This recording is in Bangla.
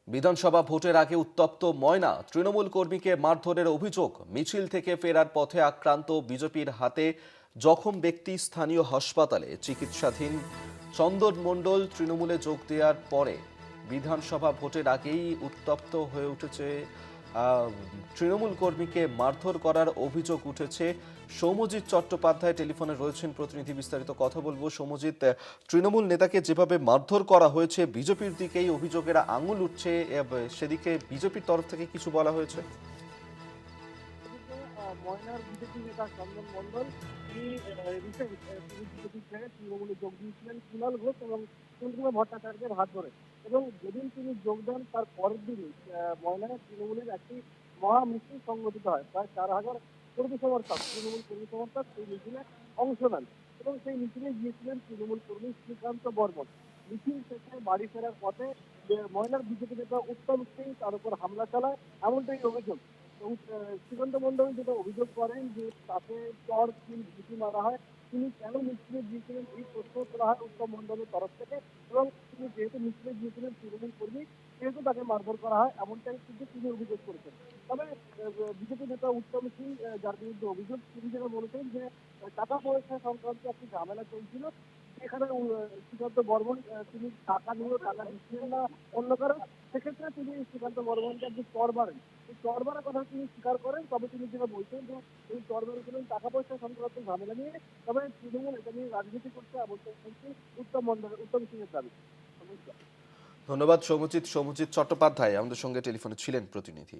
বিধানসভা ভোটের আগে উত্তপ্ত ময়না, তৃণমূল কর্মীকে মারধরের অভিযোগ। মিছিল থেকে ফেরার পথে আক্রান্ত, বিজেপির হাতে জখম ব্যক্তি স্থানীয় হাসপাতালে চিকিৎসাধীন। চন্দন মণ্ডল তৃণমূলে যোগ দেওয়ার পরে বিধানসভা ভোটের আগেই উত্তপ্ত হয়ে উঠেছে। তৃণমূল কর্মীকে মারধর করার অভিযোগ উঠেছে। সৌম্যজিৎ চট্টোপাধ্যায় টেলিফোনে রয়েছেন প্রতিনিধি, বিস্তারিত কথা বলবো। সৌম্যজিৎ, তৃণমূল নেতাকে যেভাবে মারধর করা হয়েছে, বিজেপির দিকেই অভিযোগের আঙুল উঠছে, সেদিকে বিজেপির তরফ থেকে কিছু বলা হয়েছে? ময়নার বিজেপি নেতা চন্দন মণ্ডল তিনি বিজেপি ছেড়ে তৃণমূলে যোগ দিয়েছিলেন কুণাল ঘোষ এবং চন্দ্রিমা ভট্টাচার্যের হাত ধরে। এবং যেদিন তিনি যোগ দেন তার পরের দিনই ময়নায় তৃণমূলের একটি মহা মিছিল সংগঠিত হয়। প্রায় 4,000 কর্মী সমর্থক, তৃণমূল কর্মী সমর্থক সেই মিছিলে অংশ নেন এবং সেই মিছিলে গিয়েছিলেন তৃণমূল কর্মী শ্রীকান্ত বর্মন। মিছিল শেষে বাড়ি ফেরার পথে ময়নার বিজেপি নেতা উত্তম সিং তার উপর হামলা চালায়, এমনটাই অভিযোগ। এবং শ্রীকান্ত মণ্ডল যেটা অভিযোগ করেন যে তাকে চর কিল ঘুষি মারা হয়, তিনি কেন মিছিলে গিয়েছিলেন এই প্রশ্ন তোলা হয় উত্তম মণ্ডলের তরফ থেকে। এবং তিনি যেহেতু মিছিলে গিয়েছিলেন তৃণমূল কর্মী, সেহেতু তাকে মারধর করা হয়, এমনটাই কিন্তু তিনি অভিযোগ করেছেন। তবে বিজেপি নেতা উত্তম সিং, যার বিরুদ্ধে অভিযোগ, তিনি যেটা বলেছেন যে টাকা পয়সা সংক্রান্ত একটি ঝামেলা চলছিল, সেখানে শ্রীকান্ত বর্মন তিনি টাকা নিয়েও টাকা দিচ্ছিলেন না অন্য কারণ, সেক্ষেত্রে তিনি শ্রীকান্ত বর্মনকে একটি চর মারেন। এই চর মারার কথা তিনি স্বীকার করেন, তবে তিনি যেটা বলছেন যে এই চর মেরেছিলেন টাকা পয়সা সংক্রান্ত ঝামেলা নিয়ে। তবে তৃণমূল এটা নিয়ে রাজনীতি করছে, এমনটাই কিন্তু উত্তম সিংয়ের দাবি। ধন্যবাদ সৌম্যজিৎ চট্টোপাধ্যায় আমাদের সঙ্গে টেলিফোনে ছিলেন প্রতিনিধি।